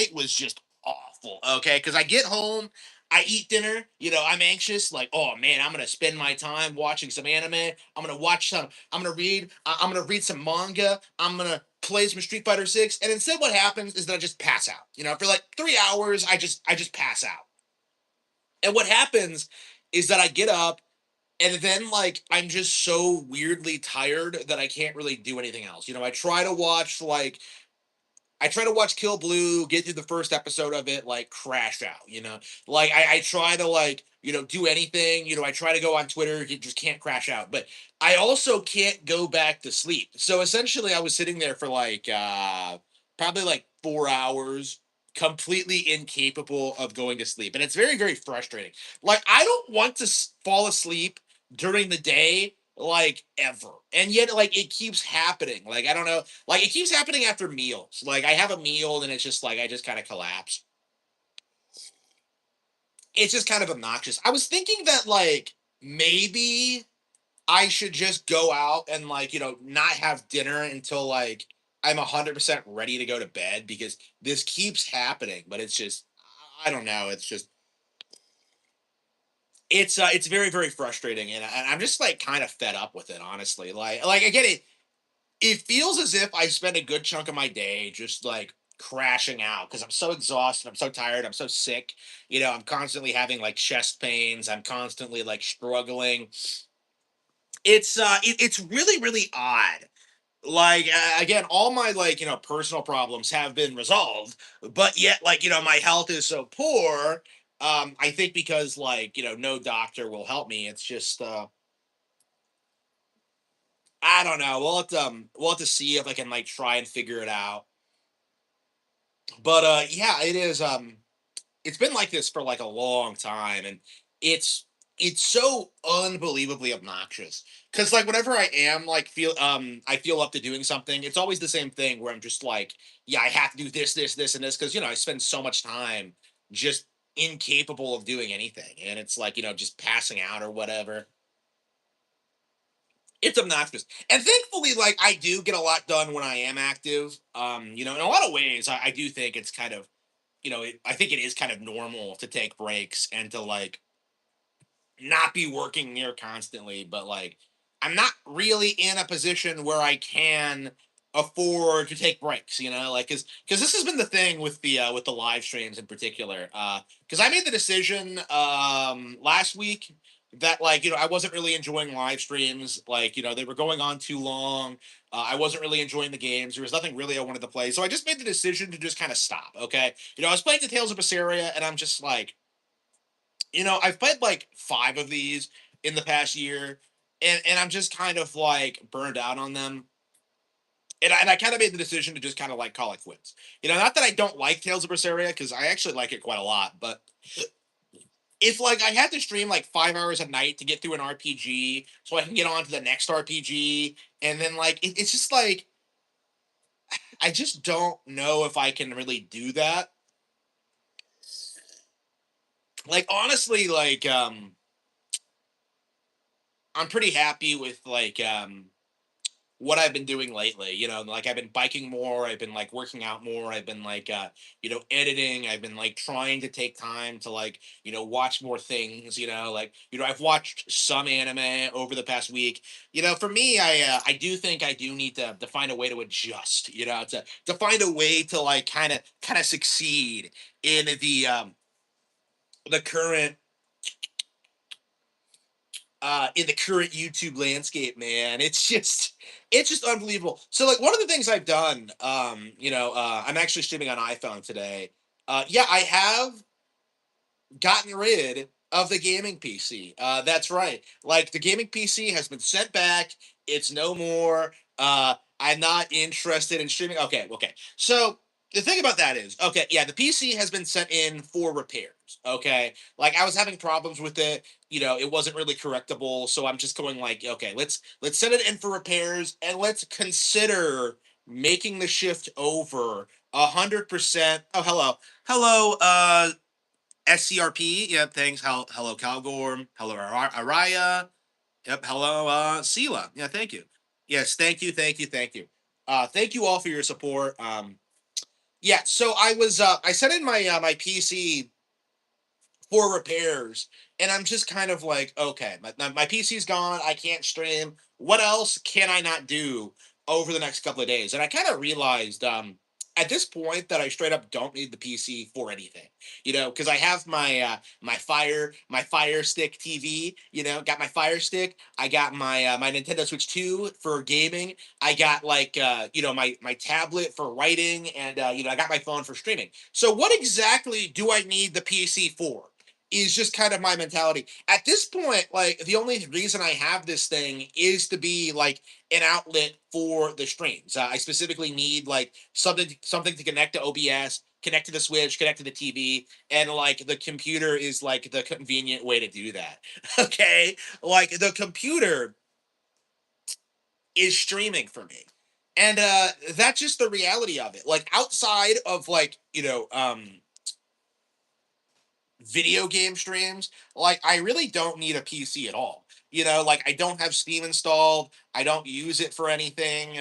night was just awful. Okay, because I get home, I eat dinner. I'm anxious. Like, oh man, I'm gonna spend my time watching some anime. I'm gonna watch some. I'm gonna read. I'm gonna read some manga. I'm gonna play some Street Fighter 6. And instead, what happens is that I just pass out. For like 3 hours, I just pass out. And what happens is that I get up and then like I'm just so weirdly tired that I can't really do anything else. I try to watch Kill Blue, get through the first episode of it, like crash out. Like I try to like, do anything, I try to go on Twitter, you just can't crash out. But I also can't go back to sleep. So essentially I was sitting there for like probably like 4 hours, completely incapable of going to sleep. And it's very, very frustrating. Like I don't want to fall asleep during the day like ever. And yet like it keeps happening. Like I don't know, like it keeps happening after meals. Like I have a meal and it's just like I just kind of collapse. It's just kind of obnoxious. I was thinking that like maybe I should just go out and like, not have dinner until like I'm 100% ready to go to bed because this keeps happening, but it's just I don't know, it's very very frustrating and I'm just like kind of fed up with it honestly. Like I get it. It feels as if I spend a good chunk of my day just like crashing out because I'm so exhausted, I'm so tired, I'm so sick. I'm constantly having like chest pains, I'm constantly like struggling. It's really really odd. Like again, all my like personal problems have been resolved, but yet like my health is so poor. I think because like no doctor will help me. It's just I don't know. We'll have to see if I can like try and figure it out. But yeah, it's been like this for like a long time and it's it's so unbelievably obnoxious because like whenever I am like I feel up to doing something, it's always the same thing where I'm just like, yeah, I have to do this and this because I spend so much time just incapable of doing anything and it's like just passing out or whatever. It's obnoxious. And thankfully, like I do get a lot done when I am active. In a lot of ways, I do think it's kind of, I think it is kind of normal to take breaks and to like not be working near constantly, but like I'm not really in a position where I can afford to take breaks, like because this has been the thing with the live streams in particular. Because I made the decision last week that like I wasn't really enjoying live streams, like they were going on too long. I wasn't really enjoying the games. There was nothing really I wanted to play, so I just made the decision to just kind of stop. Okay, I was playing the Tales of Berseria, and I'm just like, I've played like 5 of these in the past year, and I'm just kind of like burned out on them. And I kind of made the decision to just kind of like call it quits. Not that I don't like Tales of Berseria because I actually like it quite a lot, but if like I had to stream like 5 hours a night to get through an RPG so I can get on to the next RPG, and then like it's just like I just don't know if I can really do that. Like honestly, like I'm pretty happy with like what I've been doing lately. Like I've been biking more, I've been like working out more, I've been like editing, I've been like trying to take time to like, watch more things, like, I've watched some anime over the past week. For me, I do think I do need to find a way to adjust, to find a way to like kind of succeed in the current in the current YouTube landscape, man. It's just unbelievable. So like one of the things I've done, I'm actually streaming on iPhone today. Yeah, I have gotten rid of the gaming PC. That's right. Like the gaming PC has been sent back. It's no more. I'm not interested in streaming. Okay, okay. So the thing about that is, okay, yeah, the PC has been sent in for repairs. Okay, like I was having problems with it. It wasn't really correctable. So I'm just going like, okay, let's send it in for repairs and let's consider making the shift over 100%. Oh, hello, hello. SCRP. Yep. Thanks. Hello, Calgorm. Hello, Araya. Yep. Hello, Sela. Yeah. Thank you. Yes. Thank you. Thank you. Thank you. Thank you all for your support. Yeah, so I sent in my PC for repairs. And I'm just kind of like, okay, my PC's gone. I can't stream. What else can I not do over the next couple of days? And I kind of realized at this point that I straight up don't need the PC for anything, because I have my Fire Stick TV. Got my Fire Stick. I got my Nintendo Switch 2 for gaming. I got like my tablet for writing, and I got my phone for streaming. So what exactly do I need the PC for? Is just kind of my mentality. At this point, like the only reason I have this thing is to be like an outlet for the streams. I specifically need like something to connect to OBS, connect to the Switch, connect to the TV, and like the computer is like the convenient way to do that. Okay, like the computer is streaming for me. And that's just the reality of it. Like outside of like, video game streams, like I really don't need a PC at all. Like I don't have Steam installed. I don't use it for anything.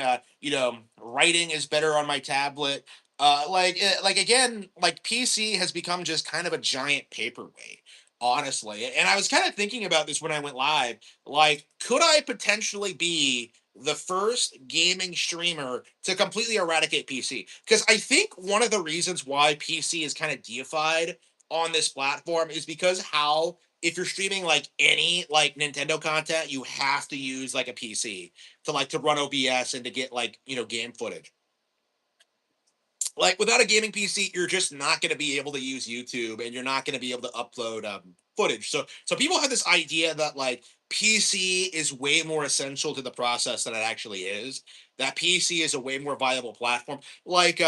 Writing is better on my tablet. Like again, like PC has become just kind of a giant paperweight, honestly. And I was kind of thinking about this when I went live. Like, could I potentially be the first gaming streamer to completely eradicate PC? Because I think one of the reasons why PC is kind of deified on this platform is because how if you're streaming like any like Nintendo content, you have to use like a PC to run OBS and to get like game footage. Like without a gaming PC, you're just not going to be able to use YouTube, and you're not going to be able to upload footage. So people have this idea that like PC is way more essential to the process than it actually is. That PC is a way more viable platform. Like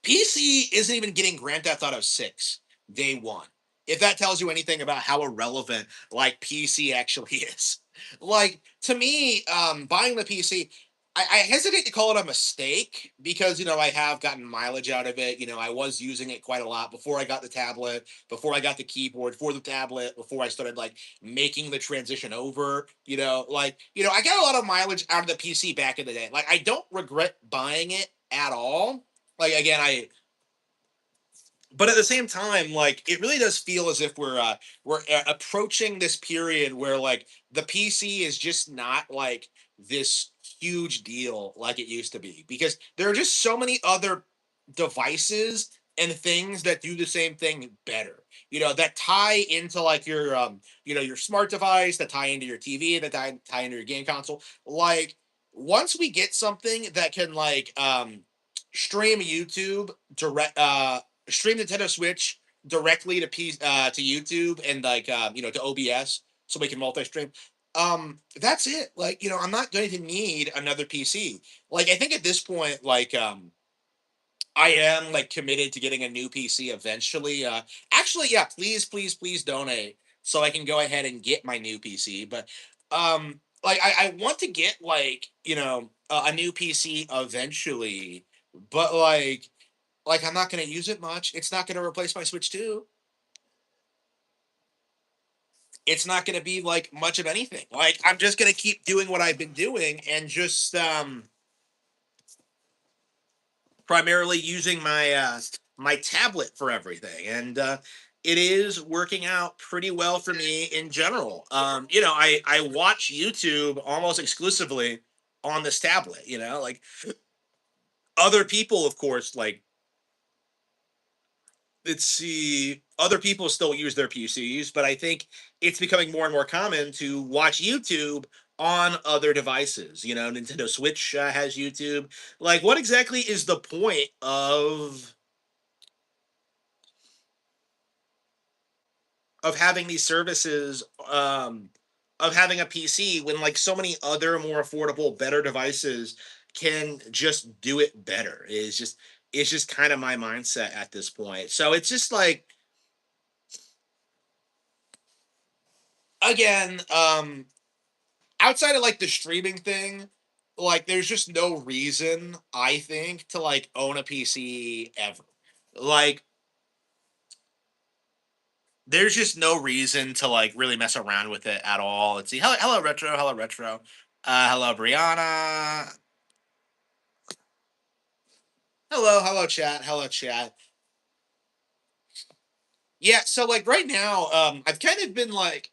PC isn't even getting Grand Theft Auto 6 day one. If that tells you anything about how irrelevant like PC actually is. Like to me, buying the PC, I hesitate to call it a mistake because I have gotten mileage out of it. I was using it quite a lot before I got the tablet, before I got the keyboard for the tablet, before I started like making the transition over. I got a lot of mileage out of the PC back in the day. Like I don't regret buying it at all. Like again, I but at the same time, like it really does feel as if we're approaching this period where like the PC is just not like this huge deal like it used to be, because there are just so many other devices and things that do the same thing better, that tie into like your smart device, that tie into your TV, that tie into your game console. Like once we get something that can like stream YouTube direct stream Nintendo Switch directly to YouTube and like to OBS, so we can multi-stream. That's it. Like I'm not going to need another PC. Like I think at this point, like I am like committed to getting a new PC eventually. Actually, yeah, please donate so I can go ahead and get my new PC. But like I want to get like a new PC eventually, but like I'm not going to use it much. It's not going to replace my Switch 2. It's not going to be like much of anything. Like I'm just going to keep doing what I've been doing and just primarily using my tablet for everything. And it is working out pretty well for me in general. I watch YouTube almost exclusively on this tablet. Like other people, of course, like let's see, other people still use their PCs, but I think it's becoming more and more common to watch YouTube on other devices. Nintendo Switch has YouTube. Like, what exactly is the point of having these services, of having a PC when like so many other more affordable, better devices can just do it better? It's just kind of my mindset at this point. So it's just like again, outside of like the streaming thing, like there's just no reason I think to like own a PC ever. Like there's just no reason to like really mess around with it at all. Let's see. Hello retro. Hello retro. Hello Brianna. hello, chat, hello, chat. Yeah, so like right now, I've kind of been like,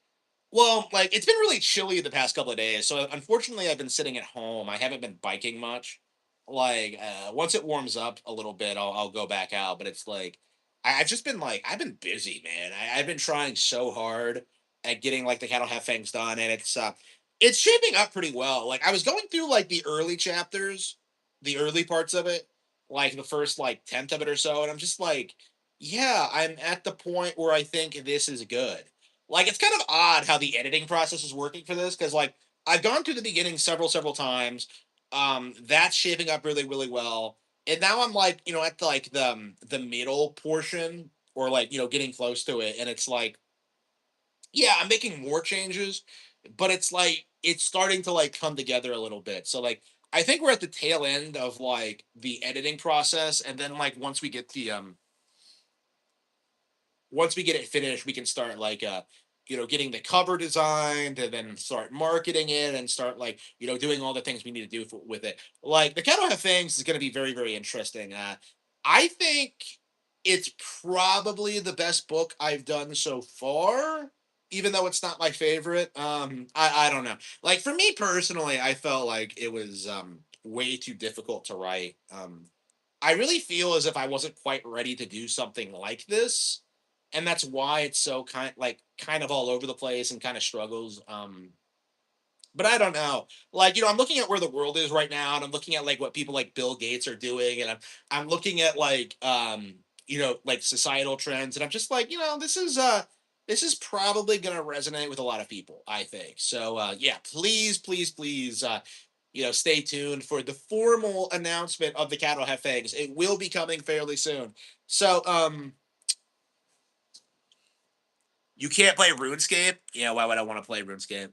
well, like it's been really chilly the past couple of days. So unfortunately, I've been sitting at home. I haven't been biking much. Like once it warms up a little bit, I'll go back out. But it's like I've just been like I've been busy, man. I've been trying so hard at getting like the cattle have fangs done, and it's shaping up pretty well. Like I was going through like the early chapters, the early parts of it, like the first like tenth of it or so, and I'm just like, yeah, I'm at the point where I think this is good. Like it's kind of odd how the editing process is working for this because like I've gone through the beginning several times. That's shaping up really well, and now I'm like at the middle portion or like getting close to it, and it's like yeah, I'm making more changes, but it's like it's starting to like come together a little bit. So like I think we're at the tail end of like the editing process, and then like once we get it finished, we can start like getting the cover designed and then start marketing it and start like doing all the things we need to do with it. Like the Cattle Have Fangs is going to be very interesting. I think it's probably the best book I've done so far, even though it's not my favorite. I don't know. Like for me personally, I felt like it was way too difficult to write. I really feel as if I wasn't quite ready to do something like this, and that's why it's so kind of all over the place and kind of struggles. But I don't know. Like, I'm looking at where the world is right now, and I'm looking at like what people like Bill Gates are doing, and I'm looking at like like societal trends, and I'm just like, this is probably gonna resonate with a lot of people, I think. So yeah, please stay tuned for the formal announcement of the Cattle Have Fangs. It will be coming fairly soon. So you can't play RuneScape? Yeah, why would I want to play RuneScape?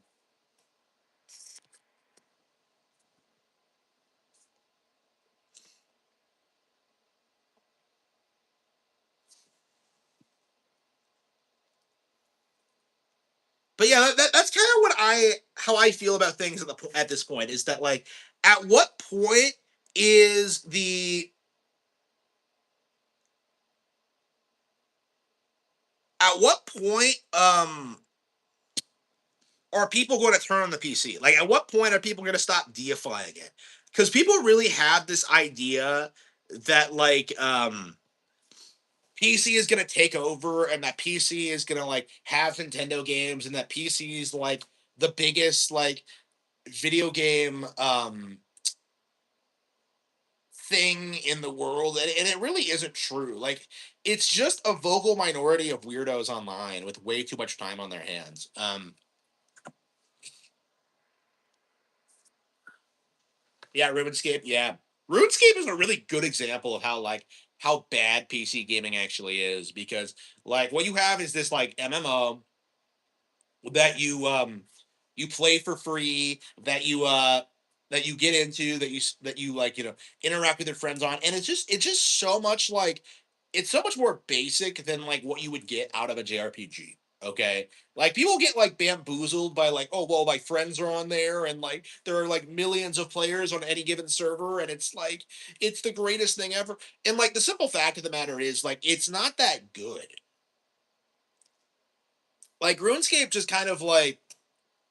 But yeah, that's kind of what I how I feel about things at this point is that like at what point is the at what point are people going to turn on the PC? Like at what point are people going to stop deifying it? Because people really have this idea that like PC is going to take over and that PC is going to like have Nintendo games and that PC is like the biggest like video game thing in the world, and it really isn't true. Like it's just a vocal minority of weirdos online with way too much time on their hands. Yeah, RuneScape. Yeah, RuneScape is a really good example of how bad PC gaming actually is because like what you have is this like MMO that you play for free that you get into that you like interact with your friends on, and it's just so much like it's so much more basic than like what you would get out of a JRPG. Okay, like people get like bamboozled by like, oh well, my friends are on there and like there are like millions of players on any given server, and it's like it's the greatest thing ever. And like the simple fact of the matter is like it's not that good. Like RuneScape just kind of like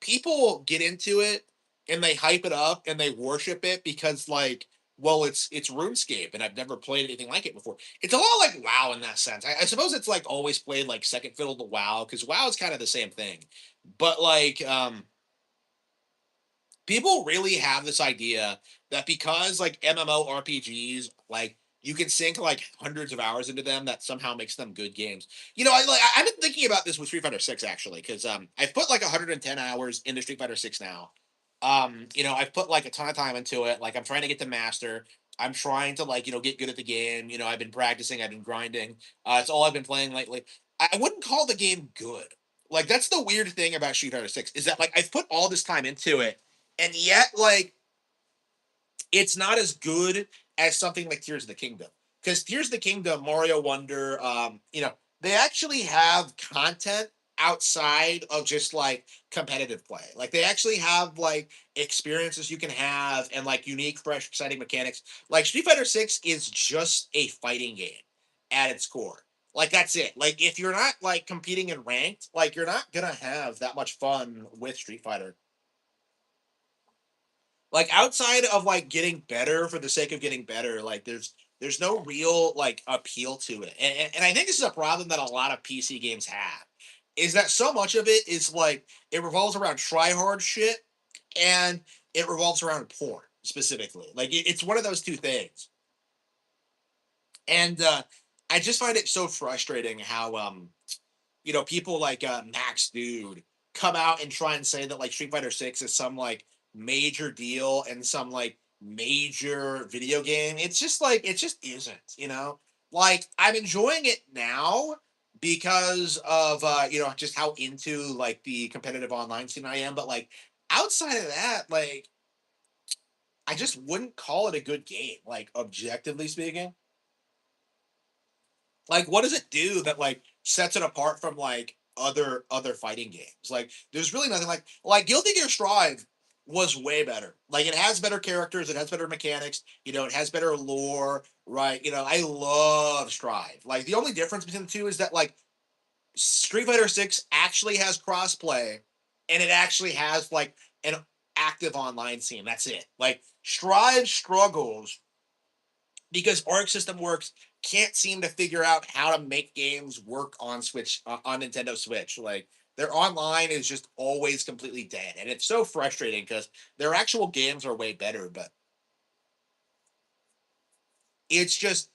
people get into it and they hype it up and they worship it because like well it's RuneScape and I've never played anything like it before. It's a lot like WoW in that sense. I suppose it's like always played like second fiddle to WoW because WoW is kind of the same thing. But like people really have this idea that because like MMORPGs, like you can sink like hundreds of hours into them, that somehow makes them good games. I've been thinking about this with Street Fighter Six actually, because I've put like 110 hours into Street Fighter Six now. I've put like a ton of time into it. Like I'm trying to get to master. I'm trying to like get good at the game. I've been practicing. I've been grinding. It's all I've been playing lately. I wouldn't call the game good. Like that's the weird thing about Street Fighter Six is that like I've put all this time into it, and yet like it's not as good as something like Tears of the Kingdom. Because Tears of the Kingdom, Mario Wonder, they actually have content outside of just like competitive play. Like they actually have like experiences you can have and like unique, fresh, exciting mechanics. Like Street Fighter 6 is just a fighting game at its core. Like that's it. Like if you're not like competing in ranked, like you're not gonna have that much fun with Street Fighter. Like outside of like getting better for the sake of getting better, like there's no real like appeal to it. And I think this is a problem that a lot of PC games have. Is that so much of it is like it revolves around try hard shit and it revolves around porn specifically. Like it's one of those two things. And I just find it so frustrating how people like Max Dude come out and try and say that like Street Fighter 6 is some like major deal and some like major video game. It's just like it just isn't. Like I'm enjoying it now because of just how into like the competitive online scene I am, but like outside of that, like I just wouldn't call it a good game, like objectively speaking. Like what does it do that like sets it apart from like other fighting games? Like there's really nothing like Guilty Gear Strive was way better. Like it has better characters, it has better mechanics, it has better lore, right? I love Strive. Like the only difference between the two is that like Street Fighter 6 actually has crossplay and it actually has like an active online scene. That's it. Like Strive struggles because Arc System Works can't seem to figure out how to make games work on Switch on Nintendo Switch. Like their online is just always completely dead, and it's so frustrating because their actual games are way better, but it's just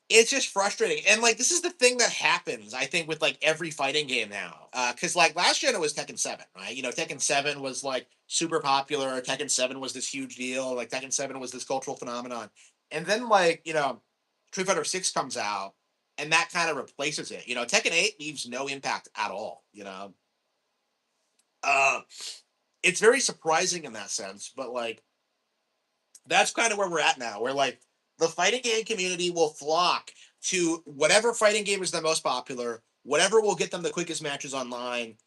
it's just frustrating. And like this is the thing that happens, I think, with like every fighting game now. Because like last gen it was Tekken 7, right? Tekken 7 was like super popular. Tekken 7 was this huge deal. Like Tekken 7 was this cultural phenomenon. And then like, Street Fighter 6 comes out and that kind of replaces it. Tekken 8 leaves no impact at all. Uh it's very surprising in that sense, but like that's kind of where we're at now. Where like the fighting game community will flock to whatever fighting game is the most popular, whatever will get them the quickest matches online,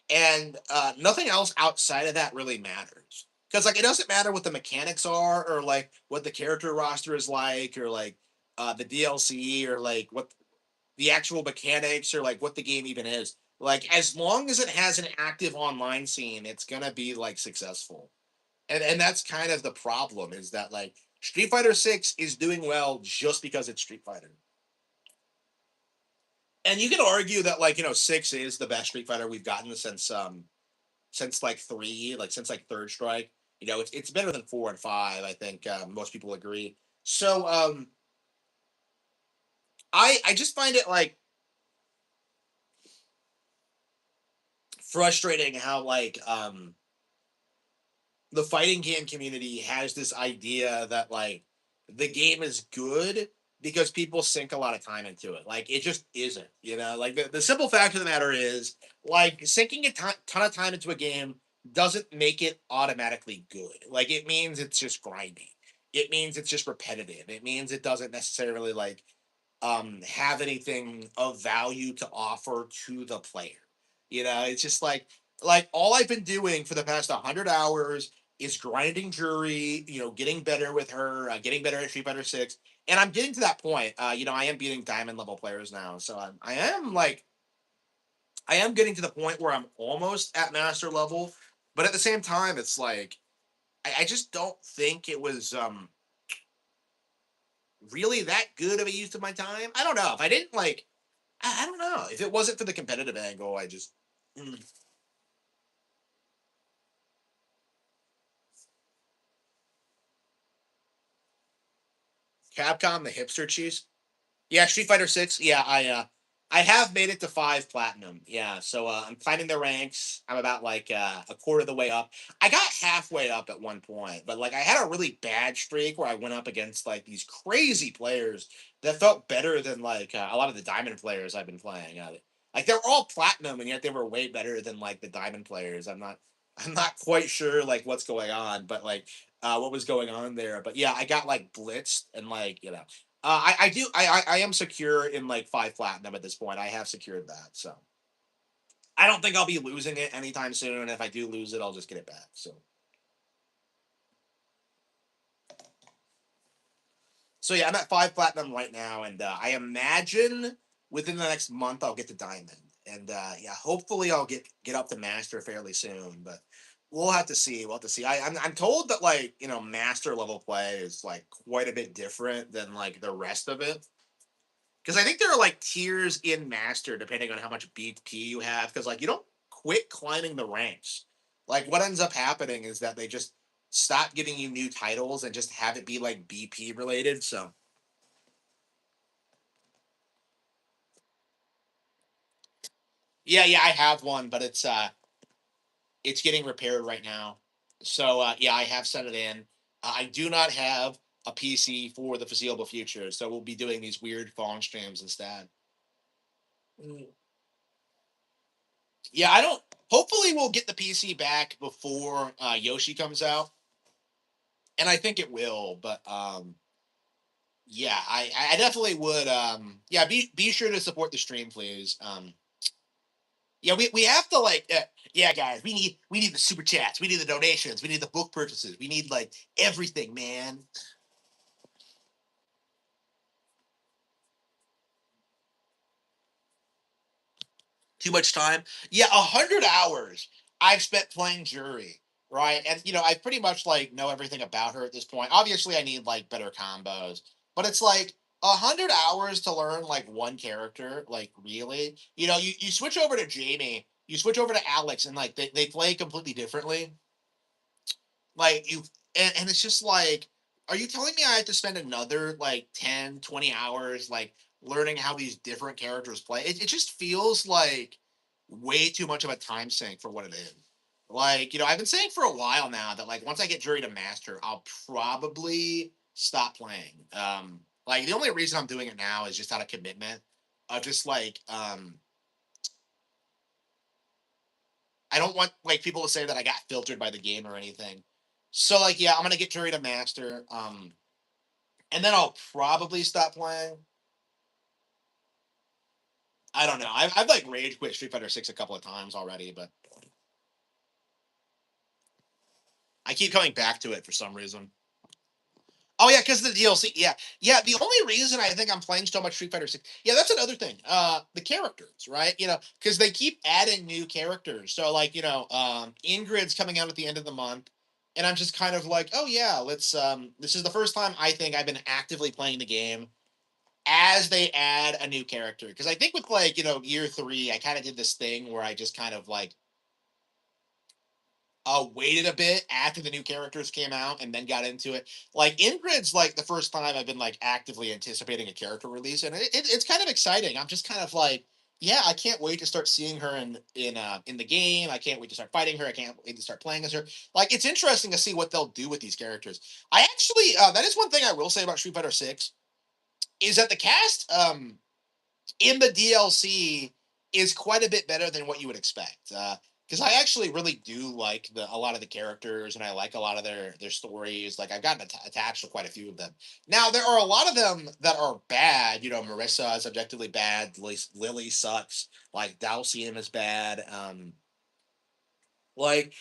and nothing else outside of that really matters. Because like it doesn't matter what the mechanics are, or like what the character roster is like, or like the DLC, or like what the actual mechanics, or like what the game even is. Like as long as it has an active online scene, it's gonna be like successful. And that's kind of the problem is that like Street Fighter 6 is doing well just because it's Street Fighter. And you can argue that like, 6 is the best Street Fighter we've gotten since like 3, like since like Third Strike. It's better than 4 and 5, I think most people agree. So I just find it like frustrating how like the fighting game community has this idea that like the game is good because people sink a lot of time into it. Like it just isn't. Like the simple fact of the matter is like sinking a ton of time into a game doesn't make it automatically good. Like it means it's just grinding. It means it's just repetitive. It means it doesn't necessarily like have anything of value to offer to the player. It's just like all I've been doing for the past 100 hours is grinding jury, getting better with her, getting better at Street Fighter 6. And I'm getting to that point. I am beating diamond level players now. So I am getting to the point where I'm almost at master level. But at the same time, it's like, I just don't think it was really that good of a use of my time. I don't know. If I didn't like, I don't know. If it wasn't for the competitive angle, I just, mm, Capcom, the hipster cheese. Yeah, Street Fighter 6. Yeah, I have made it to 5 platinum. Yeah, so I'm climbing the ranks. I'm about like a quarter of the way up. I got halfway up at one point, but like I had a really bad streak where I went up against like these crazy players that felt better than like a lot of the diamond players I've been playing. Like they were all platinum and yet they were way better than like the diamond players. I'm not quite sure like what's going on, but like what was going on there. But yeah, I got like blitzed and like I do I am secure in like 5 platinum at this point. I have secured that. So I don't think I'll be losing it anytime soon. And if I do lose it, I'll just get it back. So yeah, I'm at 5 platinum right now, and I imagine within the next month I'll get to diamond, and yeah, hopefully I'll get up to master fairly soon. But we'll have to see. We'll have to see. I'm told that like master level play is like quite a bit different than like the rest of it, because I think there are like tiers in master depending on how much BP you have. Because like you don't quit climbing the ranks. Like what ends up happening is that they just stop giving you new titles and just have it be like BP related. So yeah, I have one, but it's getting repaired right now. So yeah, I have sent it in. I do not have a PC for the foreseeable future, so we'll be doing these weird phone streams instead. Mm. Yeah, I don't. Hopefully, we'll get the PC back before Yoshi comes out, and I think it will. But yeah, I definitely would. Yeah, be sure to support the stream, please. Yeah, we have to like yeah, guys, we need the super chats, we need the donations, we need the book purchases, we need like everything, man. Too much time. Yeah, 100 hours I've spent playing Jury, right? And I pretty much like know everything about her at this point. Obviously, I need like better combos, but it's like 100 hours to learn like one character. Like really, you switch over to Jamie, you switch over to Alex, and like they play completely differently. Like and it's just like, are you telling me I have to spend another like 10, 20 hours like learning how these different characters play? It just feels like way too much of a time sink for what it is. Like, I've been saying for a while now that like once I get Jury to master, I'll probably stop playing. Like the only reason I'm doing it now is just out of commitment. Of just like I don't want like people to say that I got filtered by the game or anything. So like yeah, I'm gonna get Jury to master. And then I'll probably stop playing. I don't know. I've like rage quit Street Fighter 6 a couple of times already, but I keep coming back to it for some reason. Oh yeah, because the DLC. Yeah, yeah. The only reason I think I'm playing so much Street Fighter 6. Yeah, that's another thing. The characters, right? Because they keep adding new characters. So like, Ingrid's coming out at the end of the month, and I'm just kind of like, oh yeah, let's. This is the first time I think I've been actively playing the game as they add a new character. Because I think with like year three, I kind of did this thing where I just kind of like waited a bit after the new characters came out and then got into it. Like Ingrid's like the first time I've been like actively anticipating a character release, and it's kind of exciting. I'm just kind of like, yeah, I can't wait to start seeing her in the game. I can't wait to start fighting her. I can't wait to start playing as her. Like it's interesting to see what they'll do with these characters. I actually that is one thing I will say about Street Fighter Six is that the cast in the DLC is quite a bit better than what you would expect. Because I actually really do like a lot of the characters, and I like a lot of their stories. Like I've gotten attached to quite a few of them. Now there are a lot of them that are bad. Marissa is objectively bad. Lily sucks. Like Dalcium is bad. Like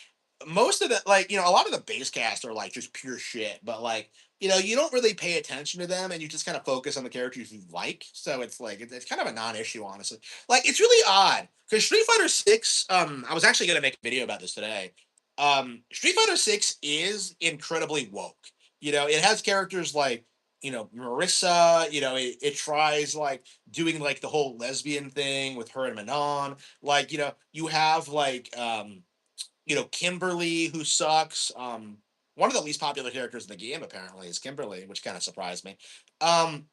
most of the a lot of the base cast are like just pure shit, but like you don't really pay attention to them and you just kind of focus on the characters you like. So it's like it's kind of a non-issue, honestly. Like it's really odd because Street Fighter 6, I was actually gonna make a video about this today. Street Fighter 6 is incredibly woke. It has characters like Marissa, it tries like doing like the whole lesbian thing with her and Manon. Like, you have like Kimberly, who sucks. One of the least popular characters in the game apparently is Kimberly, which kind of surprised me. Um,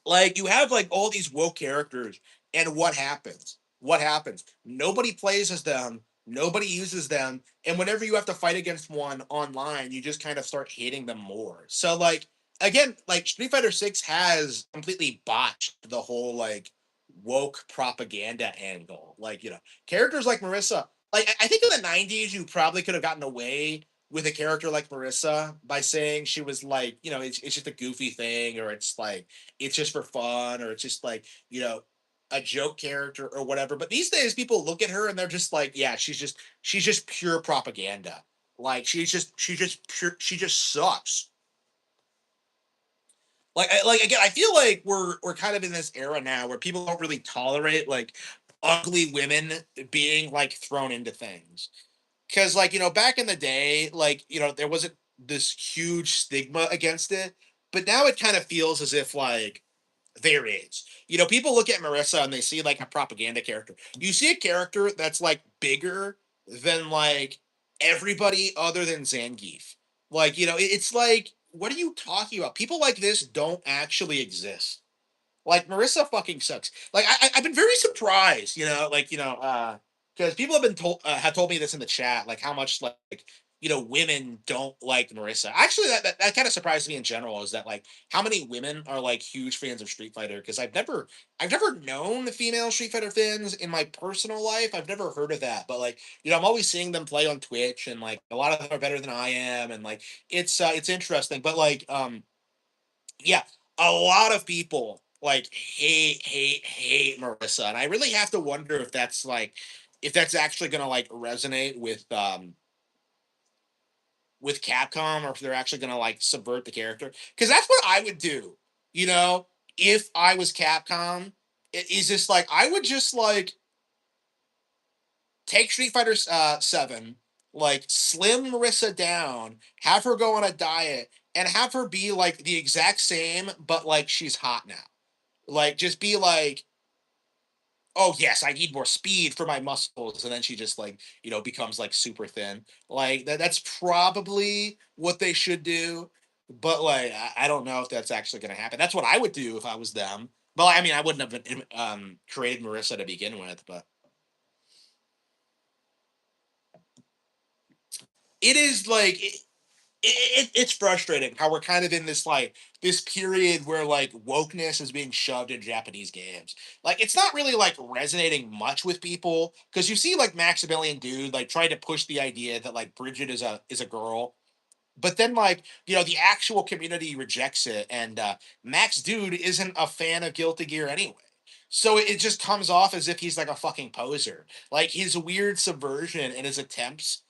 like you have like all these woke characters, and what happens? What happens? Nobody plays as them. Nobody uses them, and whenever you have to fight against one online, you just kind of start hating them more. So like again, like Street Fighter 6 has completely botched the whole like woke propaganda angle. Like, characters like Marissa, like I think in the 90s you probably could have gotten away with a character like Marissa by saying she was like, it's just a goofy thing, or it's like it's just for fun, or it's just like, you know, a joke character or whatever. But these days, people look at her and they're just like, yeah, she's just pure propaganda. Like she just sucks. Like again, I feel like we're kind of in this era now where people don't really tolerate like ugly women being like thrown into things. Because like back in the day, like there wasn't this huge stigma against it, but now it kind of feels as if like there is. People look at Marissa and they see like a propaganda character. You see a character that's like bigger than like everybody other than Zangief. Like, it's like, what are you talking about? People like this don't actually exist. Like Marissa fucking sucks. Like I've been very surprised, because people have told me this in the chat, like how much like women don't like Marissa. Actually, that kind of surprised me in general is that like how many women are like huge fans of Street Fighter because I've never known the female Street Fighter fans in my personal life. I've never heard of that, but like I'm always seeing them play on Twitch and like a lot of them are better than I am, and like it's interesting, but like yeah, a lot of people like hate Marissa, and I really have to wonder if that's actually gonna like resonate with Capcom, or if they're actually gonna like subvert the character. Because that's what I would do, you know, if I was Capcom. Is just like I would just like take Street Fighter 7, like slim Marissa down, have her go on a diet, and have her be like the exact same, but like she's hot now. Like, just be like, "Oh, yes, I need more speed for my muscles," and then she just, like, becomes, like, super thin. Like, that's probably what they should do, but, like, I don't know if that's actually gonna happen. That's what I would do if I was them. Well, I mean, I wouldn't have created Marissa to begin with, but it is, like it's frustrating how we're kind of in this like this period where like wokeness is being shoved in Japanese games. Like it's not really like resonating much with people because you see like Maximilian Dude like trying to push the idea that like Bridget is a girl, but then like the actual community rejects it, and Max Dude isn't a fan of Guilty Gear anyway. So it just comes off as if he's like a fucking poser. Like his weird subversion and his attempts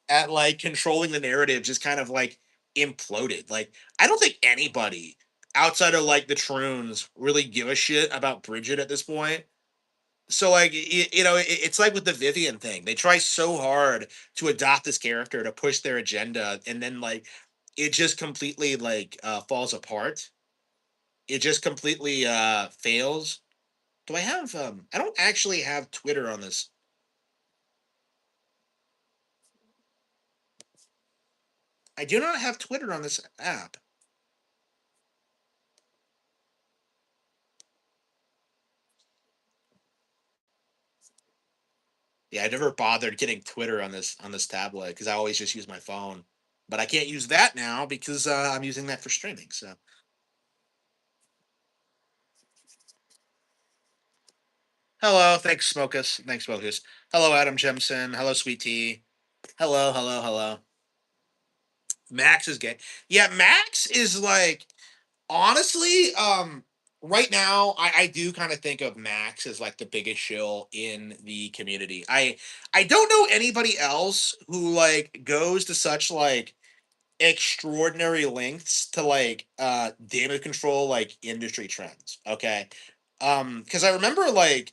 at like controlling the narrative just kind of like imploded. Like I don't think anybody outside of like the Troons really give a shit about Bridget at this point. So like it's like with the Vivian thing. They try so hard to adopt this character to push their agenda, and then like it just completely like falls apart. It just completely fails. Do I have I don't actually have Twitter on this. I do not have Twitter on this app. Yeah, I never bothered getting Twitter on this tablet because I always just use my phone. But I can't use that now because I'm using that for streaming. So hello, thanks Smokus, thanks Smokus. Hello Adam Jemison. Hello Sweet Tea. Hello, hello, hello. Max is gay. Yeah, Max is like honestly, right now I do kind of think of Max as like the biggest shill in the community. I don't know anybody else who like goes to such like extraordinary lengths to like damage control like industry trends. Okay. Because I remember like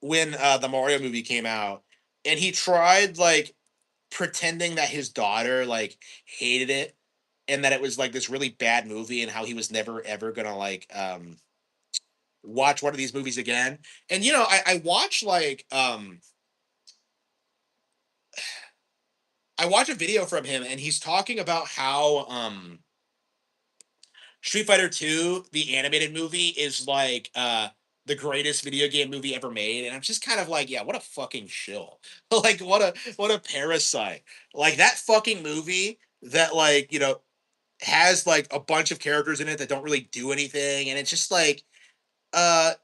when the Mario movie came out and he tried like pretending that his daughter like hated it and that it was like this really bad movie and how he was never ever gonna like watch one of these movies again. And I watch like I watch a video from him and he's talking about how Street Fighter 2, the animated movie, is like the greatest video game movie ever made. And I'm just kind of like, yeah, what a fucking shill. Like what a parasite. Like that fucking movie that like, has like a bunch of characters in it that don't really do anything. And it's just like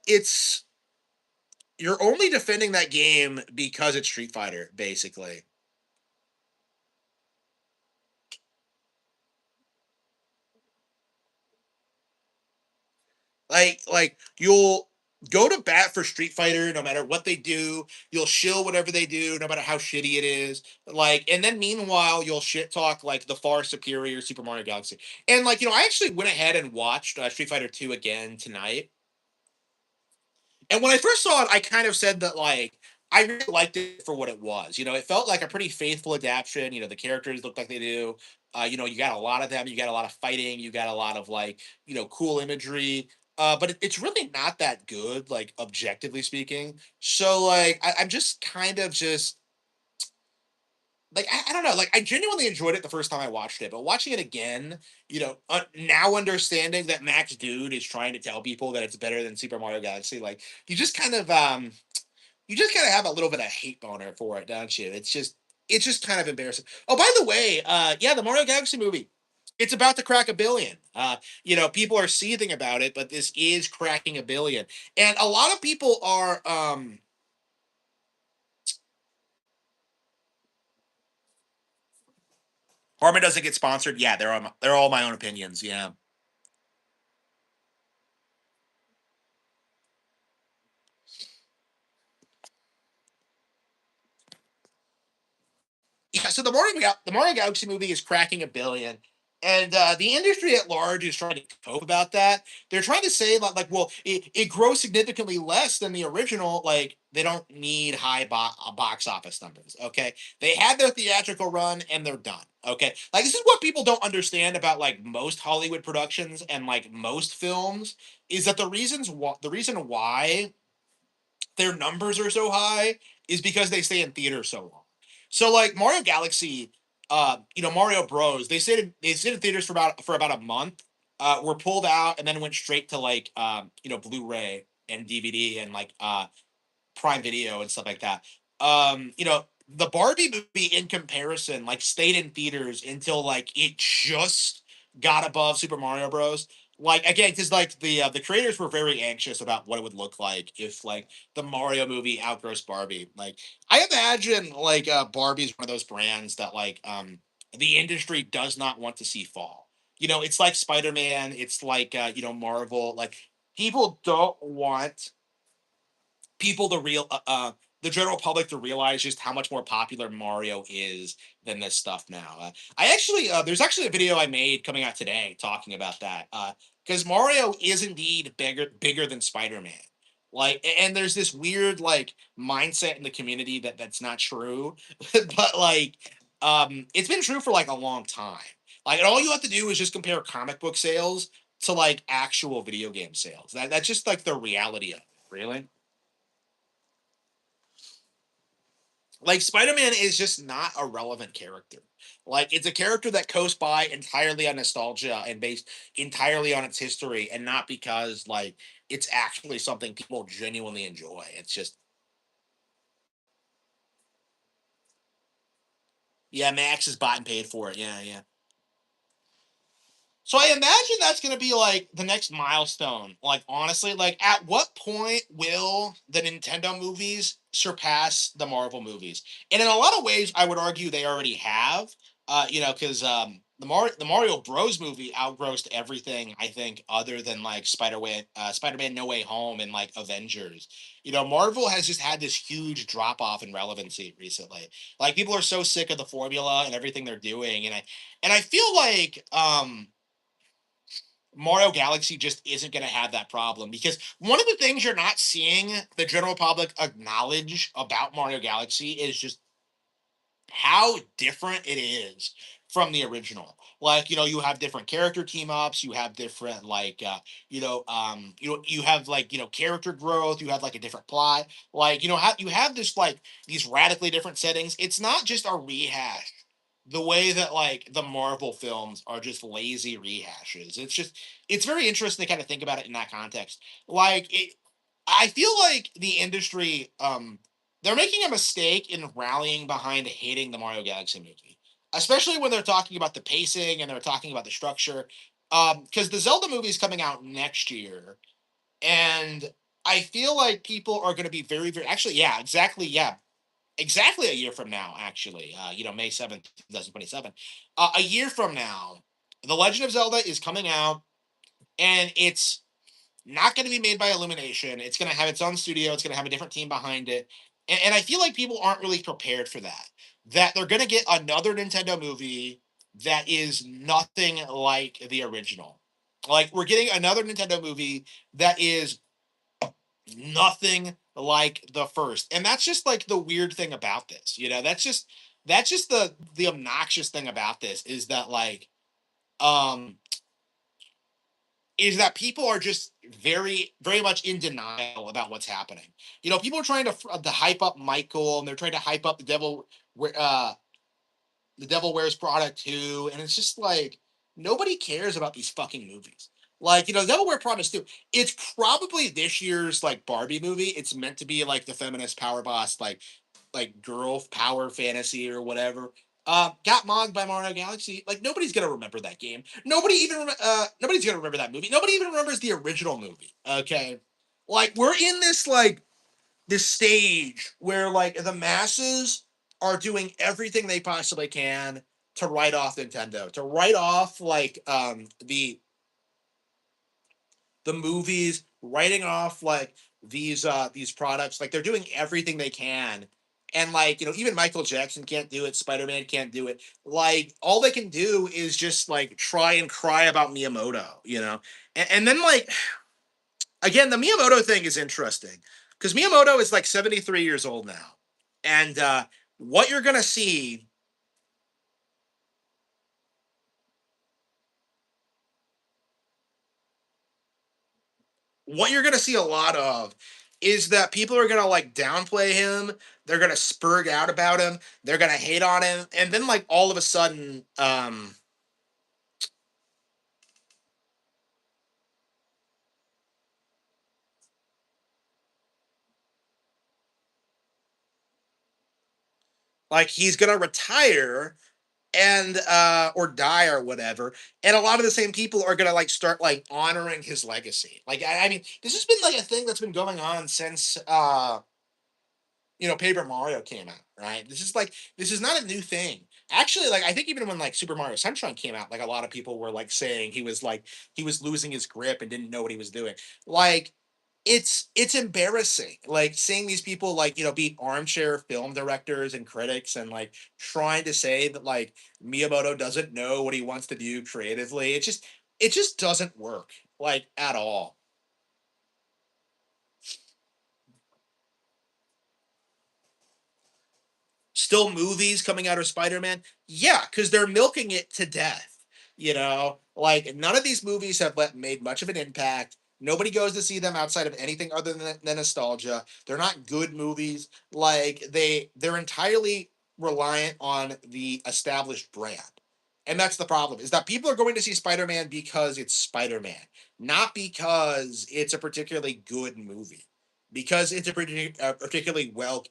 it's you're only defending that game because it's Street Fighter, basically. Like you'll go to bat for Street Fighter no matter what they do. You'll shill whatever they do, no matter how shitty it is. Like, and then meanwhile, you'll shit talk like the far superior Super Mario Galaxy. And like, I actually went ahead and watched Street Fighter 2 again tonight. And when I first saw it, I kind of said that like I really liked it for what it was. It felt like a pretty faithful adaptation. The characters looked like they do. You got a lot of them. You got a lot of fighting. You got a lot of like cool imagery. But it's really not that good, like objectively speaking. So like I'm just kind of just like I don't know. Like I genuinely enjoyed it the first time I watched it, but watching it again, now understanding that Max Dude is trying to tell people that it's better than Super Mario Galaxy, like you just kind of you just kind of have a little bit of hate boner for it, don't you? It's just kind of embarrassing. Oh, by the way, yeah, the Mario Galaxy movie, it's about to crack a billion. People are seething about it, but this is cracking a billion, and a lot of people are. Harmon doesn't get sponsored. Yeah, they're all my own opinions. Yeah. Yeah, so the Mario Galaxy movie is cracking a billion, and the industry at large is trying to cope about that. They're trying to say well, it grows significantly less than the original. Like they don't need high box office numbers. Okay, they had their theatrical run and they're done. Okay, like this is what people don't understand about like most Hollywood productions and like most films is that the reason why their numbers are so high is because they stay in theaters so long. So like Mario Galaxy, Mario Bros, they stayed in theaters for about a month, were pulled out and then went straight to like Blu-ray and DVD and like Prime Video and stuff like that. The Barbie movie in comparison, like stayed in theaters until like it just got above Super Mario Bros. Like again, because like the creators were very anxious about what it would look like if like the Mario movie outgrossed Barbie. Like I imagine like Barbie's one of those brands that like the industry does not want to see fall. It's like Spider Man. It's like Marvel. Like people don't want people to real the general public to realize just how much more popular Mario is than this stuff now. I actually there's actually a video I made coming out today talking about that because Mario is indeed bigger than Spider-Man. Like, and there's this weird like mindset in the community that's not true, but like it's been true for like a long time. Like, and all you have to do is just compare comic book sales to like actual video game sales. That's just like the reality of it. Really. Like Spider-Man is just not a relevant character. Like it's a character that coasts by entirely on nostalgia and based entirely on its history and not because like it's actually something people genuinely enjoy. It's just yeah, Max is bought and paid for it. Yeah, yeah. So I imagine that's going to be like the next milestone. Like honestly, like at what point will the Nintendo movies surpass the Marvel movies? And in a lot of ways, I would argue they already have. Because the Mario Bros movie outgrossed everything I think other than like Spider-Man No Way Home and like Avengers. Marvel has just had this huge drop off in relevancy recently. Like people are so sick of the formula and everything they're doing, and I feel like Mario Galaxy just isn't going to have that problem because one of the things you're not seeing the general public acknowledge about Mario Galaxy is just how different it is from the original. Like, you have different character team ups, you have different like you have like, character growth, you have like a different plot. Like, you have this like these radically different settings. It's not just a rehash the way that like the Marvel films are just lazy rehashes. It's very interesting to kind of think about it in that context. Like I feel like the industry they're making a mistake in rallying behind hating the Mario Galaxy movie, especially when they're talking about the pacing and they're talking about the structure. Because the Zelda movie is coming out next year, and I feel like people are going to be very, very actually, yeah, exactly a year from now. Actually, May 7th, 2027. A year from now, The Legend of Zelda is coming out, and it's not going to be made by Illumination. It's going to have its own studio. It's going to have a different team behind it. And I feel like people aren't really prepared for that. That they're going to get another Nintendo movie that is nothing like the original. Like, we're getting another Nintendo movie that is nothing like the first. And that's just like the weird thing about this. That's just the obnoxious thing about this um is that people are just very much in denial about what's happening. People are trying to hype up Michael, and they're trying to hype up the Devil Wears Prada too, and it's just like nobody cares about these fucking movies. Like, Devil Wears Prada 2, it's probably this year's like Barbie movie. It's meant to be like the feminist power boss, like girl power fantasy or whatever. Got mogged by Mario Galaxy. Like, nobody's gonna remember that game. Nobody's gonna remember that movie. Nobody even remembers the original movie. Okay, like, we're in this stage where like the masses are doing everything they possibly can to write off Nintendo, to write off like the movies, writing off like these products. Like, they're doing everything they can. And like, even Michael Jackson can't do it, Spider-Man can't do it. Like, all they can do is just like try and cry about Miyamoto. And then like, again, the Miyamoto thing is interesting because Miyamoto is like 73 years old now. And what you're going to see, what you're going to see a lot of is that people are going to like downplay him. They're going to spurg out about him. They're going to hate on him. And then like all of a sudden, like he's going to retire and or die or whatever, and a lot of the same people are gonna like start like honoring his legacy. Like, I mean, this has been like a thing that's been going on since Paper Mario came out, right? This is not a new thing. Actually, like, I think even when like Super Mario Sunshine came out, like a lot of people were like saying he was losing his grip and didn't know what he was doing. Like, it's embarrassing, like seeing these people like be armchair film directors and critics and like trying to say that like Miyamoto doesn't know what he wants to do creatively. It just doesn't work like at all. Still movies coming out of Spider-Man? Yeah, because they're milking it to death. Like, none of these movies have made much of an impact. Nobody goes to see them outside of anything other than nostalgia. They're not good movies. Like, they're entirely reliant on the established brand. And that's the problem, is that people are going to see Spider-Man because it's Spider-Man, not because it's a particularly good movie, because it's a particularly well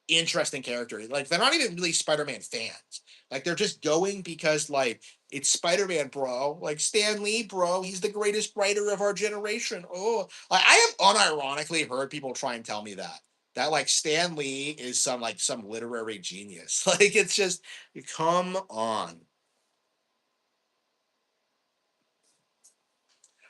interesting character. Like, they're not even really Spider-Man fans. Like, they're just going because like it's Spider-Man, bro. Like, Stan Lee, bro. He's the greatest writer of our generation. Oh, like, I have unironically heard people try and tell me that like Stan Lee is some literary genius. Like, it's just, come on.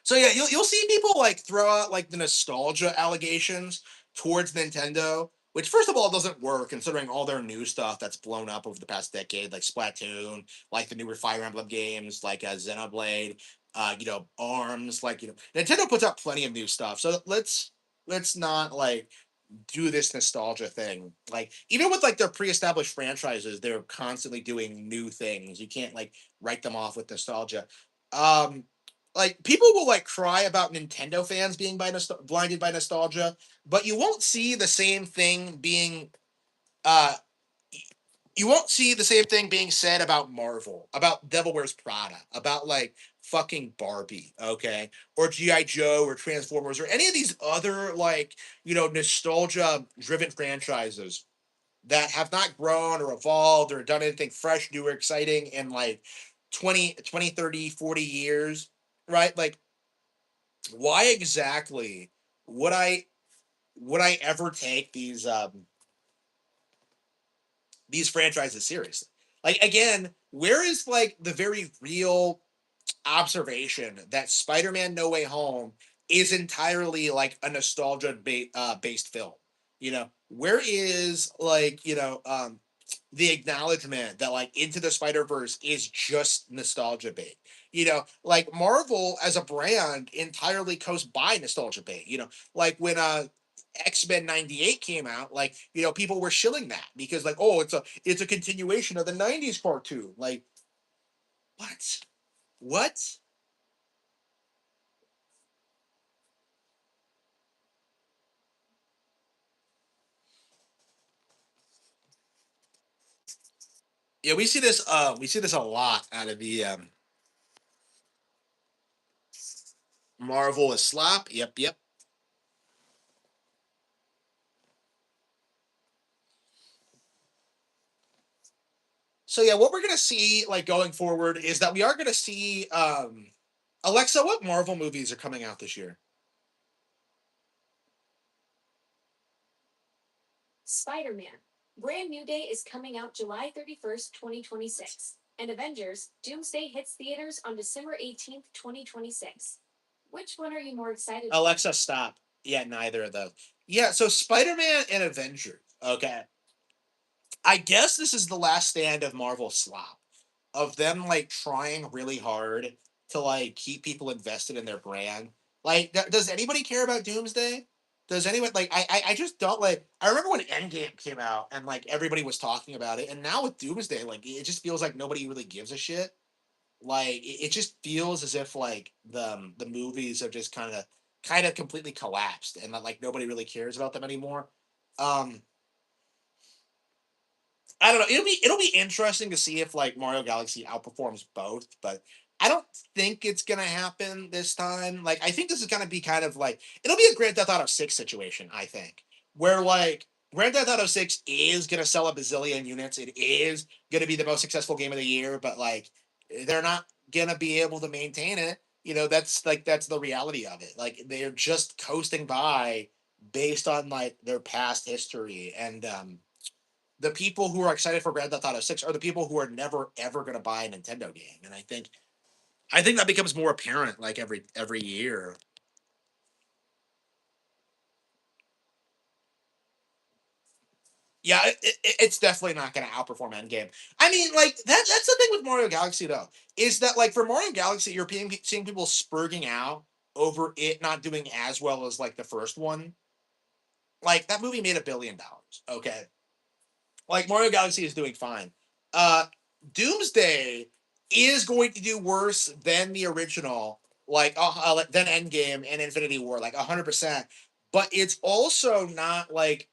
So yeah, you'll see people like throw out like the nostalgia allegations towards Nintendo, which first of all doesn't work considering all their new stuff that's blown up over the past decade, like Splatoon, like the newer Fire Emblem games, like Xenoblade, Arms. Like, Nintendo puts out plenty of new stuff. So let's not like do this nostalgia thing. Like, even with like their pre-established franchises, they're constantly doing new things. You can't like write them off with nostalgia. Um, like, people will like cry about Nintendo fans being blinded by nostalgia, but uh you won't see the same thing being said about Marvel, about Devil Wears Prada, about like fucking Barbie, okay, or GI Joe or Transformers or any of these other like nostalgia driven franchises that have not grown or evolved or done anything fresh, new, or exciting in like 20, 30, 40 years, right? Like, why exactly would I ever take these franchises seriously? Like, again, where is like the very real observation that Spider-Man No Way Home is entirely like a nostalgia based film. Where is like the acknowledgement that like Into the Spider Verse is just nostalgia bait. Like Marvel as a brand entirely coast by nostalgia bait. Like when X-Men 98 came out, like, people were shilling that because like, oh, it's a continuation of the 90s cartoon. Like, what? What? Yeah, we see this a lot out of the Marvel is slop. Yep, yep. So yeah, what we're gonna see like going forward is that we are gonna see Alexa, what Marvel movies are coming out this year? Spider Man. Brand New Day is coming out July 31st, 2026. And Avengers Doomsday hits theaters on December 18th, 2026. Which one are you more excited for? Alexa, stop. Yeah, neither of those. Yeah, so Spider-Man and Avengers. Okay. I guess this is the last stand of Marvel slop. Of them like trying really hard to like keep people invested in their brand. Like, does anybody care about Doomsday? Does anyone like? I just don't like. I remember when Endgame came out and like everybody was talking about it, and now with Doomsday, like it just feels like nobody really gives a shit. Like it just feels as if like the movies have just kind of completely collapsed, and that like nobody really cares about them anymore. Um, I don't know. It'll be interesting to see if like Mario Galaxy outperforms both, but I don't think it's gonna happen this time. Like I think this is gonna be kind of like it'll be a Grand Theft Auto 6 situation, I think. Where like Grand Theft Auto 6 is gonna sell a bazillion units. It is gonna be the most successful game of the year, but like they're not gonna be able to maintain it. That's the reality of it. Like they're just coasting by based on like their past history and the people who are excited for Grand Theft Auto 6 are the people who are never ever going to buy a Nintendo game, and I think that becomes more apparent like every year. Yeah, it's definitely not going to outperform Endgame. I mean, like that's the thing with Mario Galaxy though, is that like for Mario Galaxy, you're seeing people spurging out over it not doing as well as like the first one. Like that movie made $1 billion. Okay, like Mario Galaxy is doing fine. Uh, Doomsday is going to do worse than the original, like than Endgame and Infinity War, like 100%. But it's also not like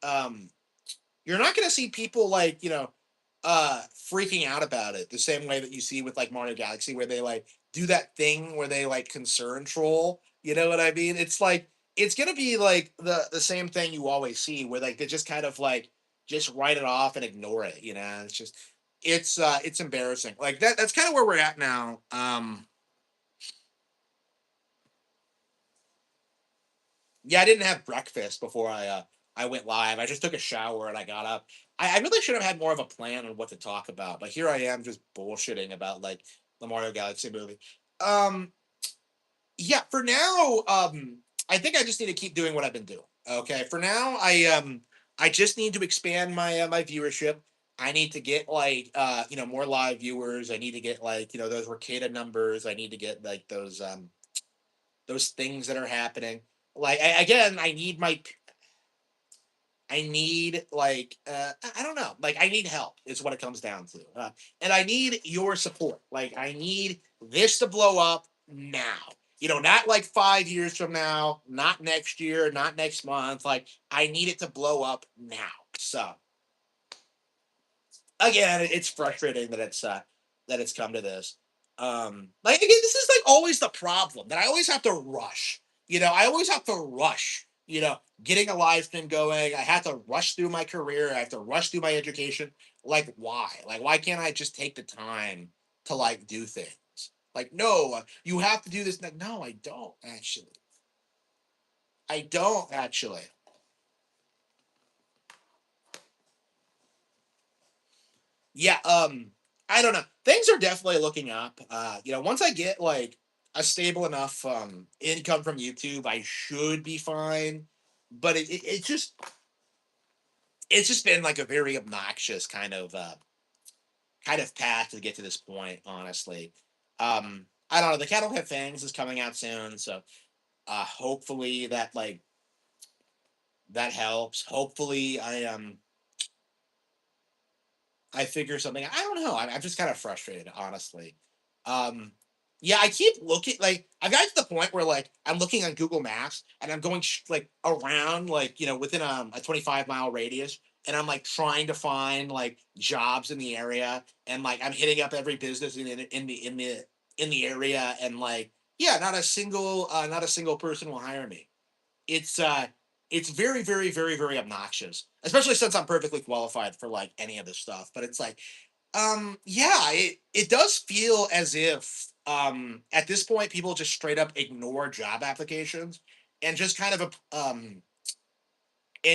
you're not going to see people like freaking out about it the same way that you see with like Mario Galaxy, where they like do that thing where they like concern troll. You know what I mean? It's like it's gonna be like the same thing you always see, where like they just kind of like just write it off and ignore it. It's embarrassing. Like that's kind of where we're at now. Yeah, I didn't have breakfast before I went live. I just took a shower and I got up. I really should have had more of a plan on what to talk about, but here I am just bullshitting about like the Mario Galaxy movie. Um, yeah, for now, I think I just need to keep doing what I've been doing. Okay, for now, I just need to expand my viewership. I need to get like more live viewers. I need to get like those Ricada numbers. I need to get like those things that are happening. Like again, I need like I don't know, like I need help is what it comes down to, and I need your support. Like I need this to blow up now. Not like 5 years from now, not next year, not next month. Like I need it to blow up now. So again, it's frustrating that it's come to this. Like again, this is like always the problem that I always have to rush. I always have to rush. Getting a live stream going. I have to rush through my career. I have to rush through my education. Like why? Like why can't I just take the time to like do things? Like no, you have to do this. Like no, I don't actually. I don't actually. Yeah, I don't know. Things are definitely looking up. Once I get like a stable enough income from YouTube, I should be fine. But it's just been like a very obnoxious kind of path to get to this point, honestly. I don't know. The Cat Don't Have Fangs is coming out soon, so hopefully that helps. Hopefully I figure something. I don't know. I'm just kind of frustrated, honestly. Um, yeah, I keep looking. Like I've gotten to the point where like I'm looking on Google Maps and I'm going like around like within a 25-mile radius, and I'm like trying to find like jobs in the area, and like I'm hitting up every business in the area, and like yeah, not a single person will hire me. It's it's very very obnoxious, especially since I'm perfectly qualified for like any of this stuff. But it's like yeah, it does feel as if at this point people just straight up ignore job applications and just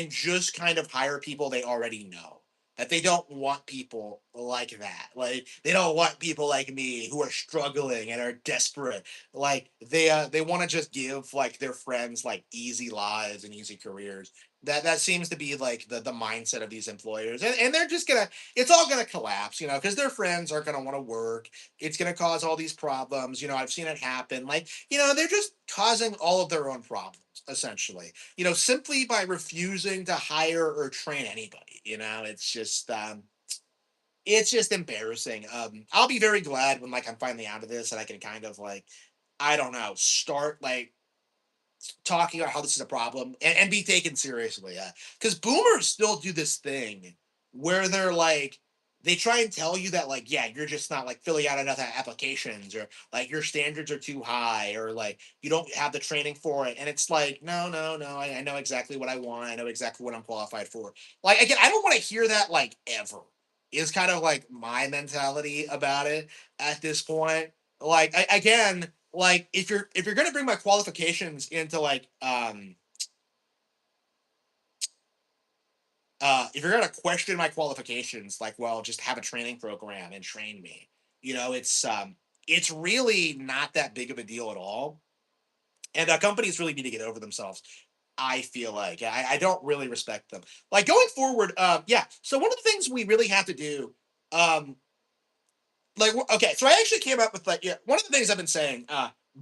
just kind of hire people they already know. That they don't want people like that. Like they don't want people like me who are struggling and are desperate. Like they want to just give like their friends like easy lives and easy careers. That seems to be like the mindset of these employers. And they're just gonna it's all gonna collapse, because their friends aren't gonna want to work. It's gonna cause all these problems. I've seen it happen. Like, they're just causing all of their own problems, essentially, simply by refusing to hire or train anybody. It's just embarrassing. I'll be very glad when like I'm finally out of this and I can kind of like, I don't know, start like talking about how this is a problem and be taken seriously. Because boomers still do this thing where they're like, they try and tell you that like, yeah, you're just not like filling out enough applications, or like your standards are too high, or like you don't have the training for it. And it's like, no, no, no, I know exactly what I want. I know exactly what I'm qualified for. Like again, I don't want to hear that like ever. Is kind of like my mentality about it at this point. Like again, like if you're gonna bring my qualifications into like if you're gonna question my qualifications, like, well, just have a training program and train me. It's really not that big of a deal at all. And companies really need to get over themselves. I feel like I don't really respect them. Like going forward, yeah. So one of the things we really have to do, um, like okay, so I actually came up with like, yeah, one of the things I've been saying,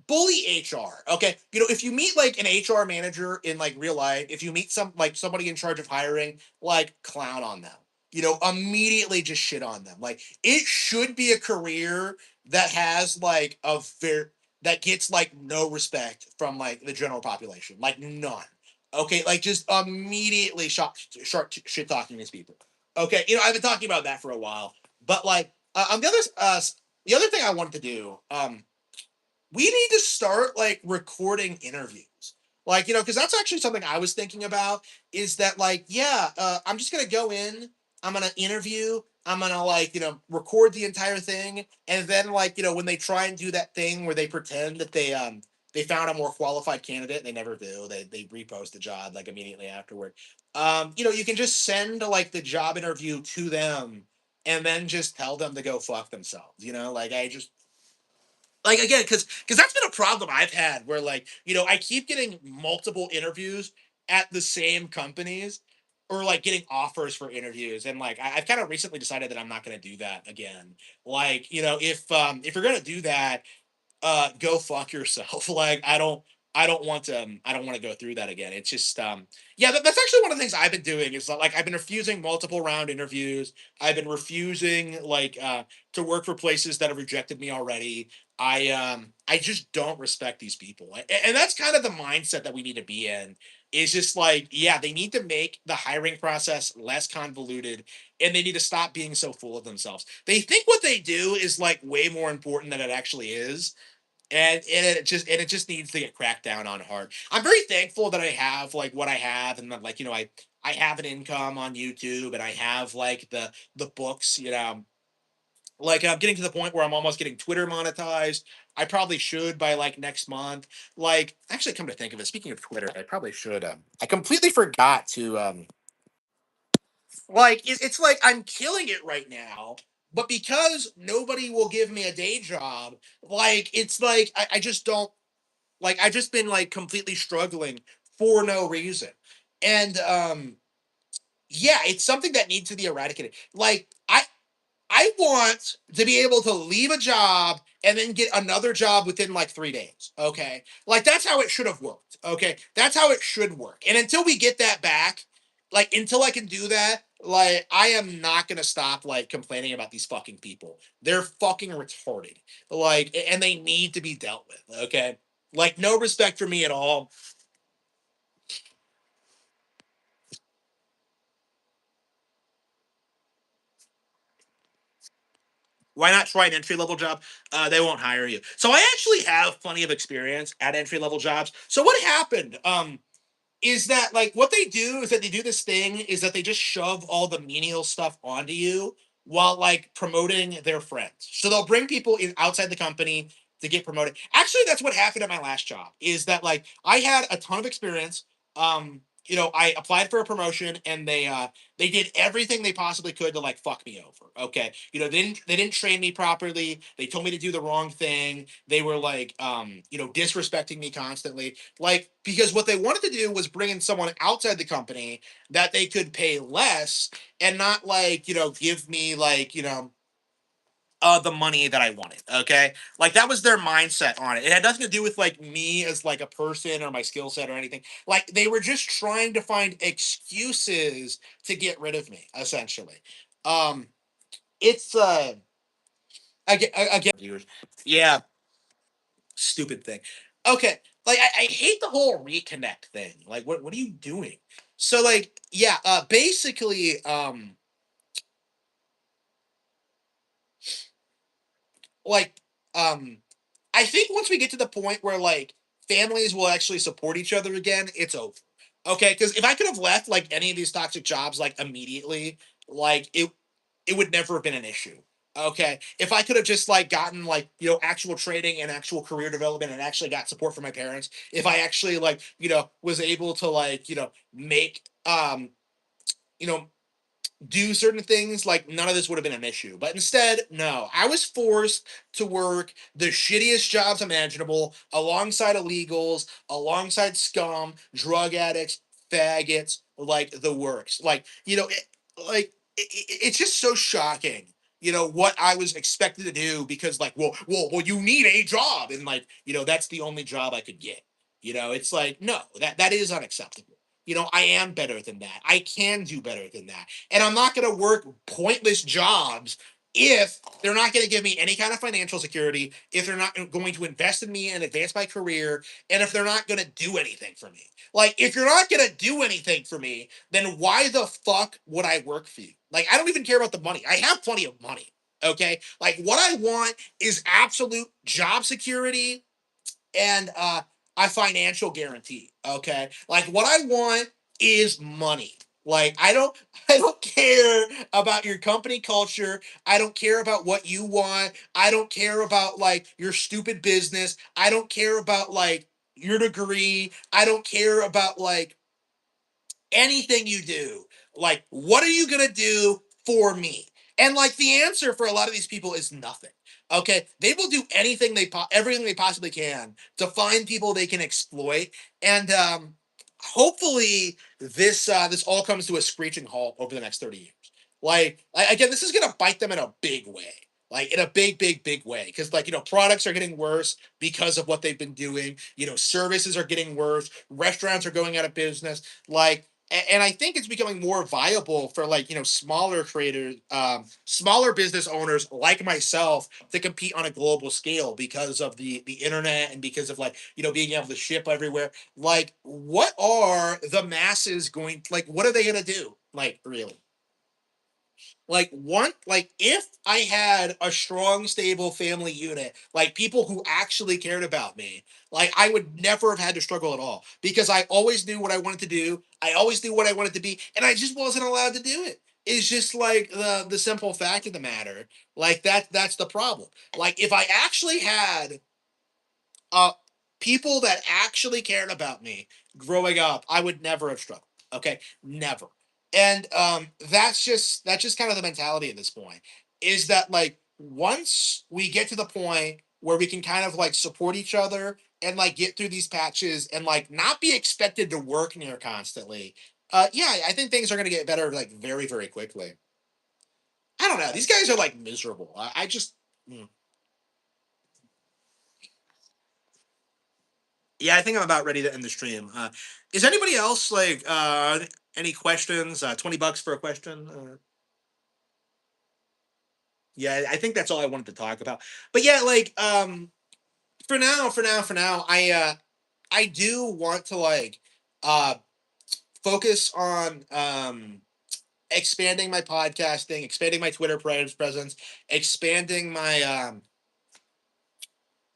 bully HR. Okay, if you meet like an HR manager in like real life, if you meet somebody in charge of hiring, like clown on them. Immediately just shit on them. Like it should be a career that has like a very that gets like no respect from like the general population, like none. Okay, like just immediately shit talking these people. Okay, I've been talking about that for a while, but like the other thing I wanted to do, we need to start like recording interviews. Like, because that's actually something I was thinking about, is that like, yeah, I'm just gonna go in, I'm gonna interview, I'm gonna like, record the entire thing, and then like, when they try and do that thing where they pretend that they found a more qualified candidate, they never do. They repost the job like immediately afterward. You can just send like the job interview to them and then just tell them to go fuck themselves. Like I just like again because that's been a problem I've had where like I keep getting multiple interviews at the same companies, or like getting offers for interviews, and like I've kind of recently decided that I'm not going to do that again. Like if you're going to do that, go fuck yourself. Like I don't want to go through that again. It's just yeah, that's actually one of the things I've been doing is like I've been refusing multiple round interviews. I've been refusing like to work for places that have rejected me already. I just don't respect these people. And that's kind of the mindset that we need to be in. Is just like, yeah, they need to make the hiring process less convoluted, and they need to stop being so full of themselves. They think what they do is like way more important than it actually is, and it just needs to get cracked down on hard. I'm very thankful that I have like what I have, and that like I have an income on YouTube, and I have like the books. Like I'm getting to the point where I'm almost getting Twitter monetized. I probably should by like next month. Like actually, come to think of it, speaking of Twitter, I probably should. I completely forgot to like it's like I'm killing it right now, But because nobody will give me a day job, like it's like I just don't like I've just been like completely struggling for no reason. And yeah, it's something that needs to be eradicated. Like I want to be able to leave a job and then get another job within like 3 days. Okay. Like that's how it should have worked. Okay. That's how it should work. And until we get that back, like until I can do that, like I am not going to stop like complaining about these fucking people. They're fucking retarded. Like, and they need to be dealt with. Okay. Like, no respect for me at all. Why not try an entry level job? They won't hire you. So I actually have plenty of experience at entry level jobs. So what happened? Is that like what they do is that they do this thing is that they just shove all the menial stuff onto you while like promoting their friends. So they'll bring people in outside the company to get promoted. Actually, that's what happened at my last job. Is that like I had a ton of experience. I applied for a promotion and they did everything they possibly could to like fuck me over. Okay. They didn't train me properly. They told me to do the wrong thing. They were like disrespecting me constantly. Like, because what they wanted to do was bring in someone outside the company that they could pay less and not like, give me like, the money that I wanted. Okay. Like that was their mindset on it. It had nothing to do with like me as like a person or my skill set or anything. Like they were just trying to find excuses to get rid of me, essentially. Um, it's again, yeah, stupid thing. Okay, like I hate the whole reconnect thing. Like, what are you doing? So like, yeah, basically, like, um, I think once we get to the point where like families will actually support each other again, it's over. Okay, because if I could have left like any of these toxic jobs like immediately, like it would never have been an issue. Okay, if I could have just like gotten like actual training and actual career development and actually got support from my parents, if I actually like was able to like make you know do certain things, like none of this would have been an issue. But instead, no, I was forced to work the shittiest jobs imaginable alongside illegals, alongside scum, drug addicts, faggots, like the works. Like, it's just so shocking. What I was expected to do because, like, well, you need a job, and like, that's the only job I could get. It's like, no, that is unacceptable. I am better than that. I can do better than that. And I'm not going to work pointless jobs if they're not going to give me any kind of financial security, if they're not going to invest in me and advance my career, and if they're not going to do anything for me. Like, if you're not going to do anything for me, then why the fuck would I work for you? Like, I don't even care about the money. I have plenty of money. Okay. Like, what I want is absolute job security and a financial guarantee. Okay, like what I want is money. Like I don't care about your company culture. I don't care about what you want. I don't care about like your stupid business. I don't care about like your degree. I don't care about like anything you do. Like, what are you gonna do for me? And like the answer for a lot of these people is nothing. Okay, they will do everything they possibly can to find people they can exploit, and hopefully this all comes to a screeching halt over the next 30 years. Like again, this is gonna bite them in a big way, like in a big, big, big way, because like products are getting worse because of what they've been doing. Services are getting worse. Restaurants are going out of business. Like and I think it's becoming more viable for like smaller creators, smaller business owners like myself to compete on a global scale because of the internet and because of like being able to ship everywhere. Like, what are the masses going? Like, what are they gonna do? Like, really? Like one, like if I had a strong stable family unit, like people who actually cared about me, like I would never have had to struggle at all because I always knew what I wanted to do. I always knew what I wanted to be, and I just wasn't allowed to do it. It's just like the simple fact of the matter. Like that's the problem. Like if I actually had uh people that actually cared about me growing up, I would never have struggled. Okay, never. And that's just kind of the mentality at this point. is that like once we get to the point where we can kind of like support each other and like get through these patches and like not be expected to work near constantly, yeah, I think things are gonna get better like very, very quickly. I don't know. These guys are like miserable. I just mm. Yeah, I think I'm about ready to end the stream. Is anybody else like any questions? 20 bucks for a question. Yeah, I think that's all I wanted to talk about. But yeah, like for now, I do want to like uh focus on expanding my podcasting, expanding my Twitter presence, expanding my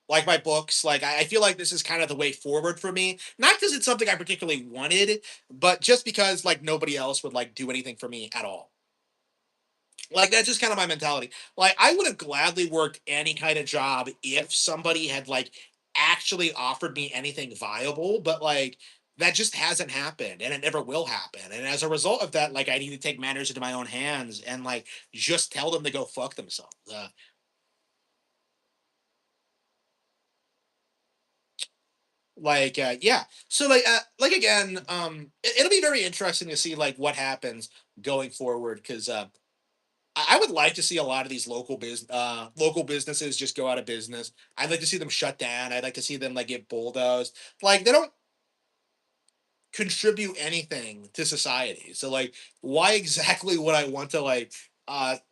like my books. Like I feel like this is kind of the way forward for me. Not because it's something I particularly wanted, but just because like nobody else would like do anything for me at all. Like that's just kind of my mentality. Like I would have gladly worked any kind of job if somebody had like actually offered me anything viable, but like that just hasn't happened and it never will happen. And as a result of that, like I need to take matters into my own hands and like just tell them to go fuck themselves. Yeah. So like again, it'll be very interesting to see like what happens going forward because I would like to see a lot of these local businesses just go out of business. I'd like to see them shut down. I'd like to see them like get bulldozed. Like they don't contribute anything to society. So like why exactly would I want to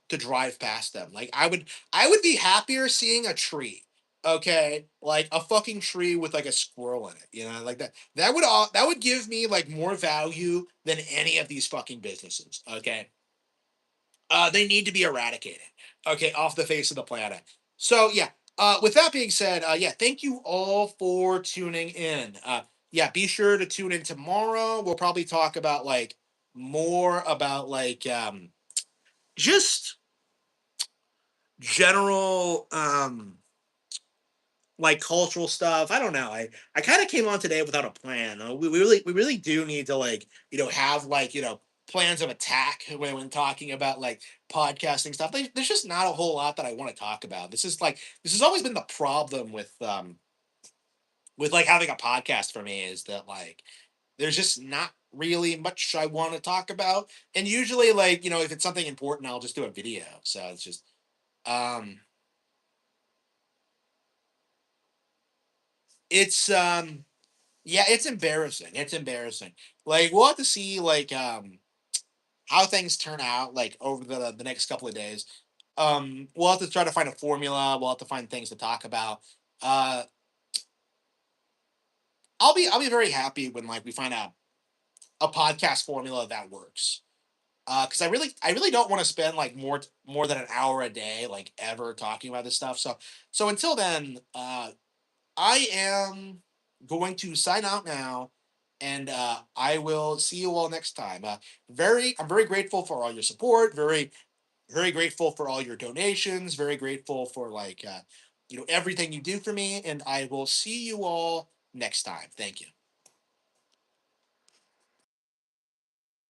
drive past them? Like I would be happier seeing a tree. Okay, like a fucking tree with like a squirrel in it, like that would give me like more value than any of these fucking businesses. Okay, they need to be eradicated. Okay, off the face of the planet. So yeah. With that being said, yeah, thank you all for tuning in. Yeah, be sure to tune in tomorrow. We'll probably talk about like more about like just general like cultural stuff. I don't know. I kind of came on today without a plan. We really do need to like have like plans of attack when talking about like podcasting stuff. There's just not a whole lot that I want to talk about. This has always been the problem with like having a podcast for me is that like there's just not really much I want to talk about. And usually like if it's something important, I'll just do a video. So it's just um it's yeah, it's embarrassing. It's embarrassing. Like we'll have to see like how things turn out like over the next couple of days. We'll have to try to find a formula. We'll have to find things to talk about. Uh, I'll be very happy when like we find out a podcast formula that works. Because I really don't want to spend like more than an hour a day like ever talking about this stuff. So until then, I am going to sign out now, and I will see you all next time. I'm very grateful for all your support. Very, very grateful for all your donations. Very grateful for like everything you do for me, and I will see you all next time. Thank you.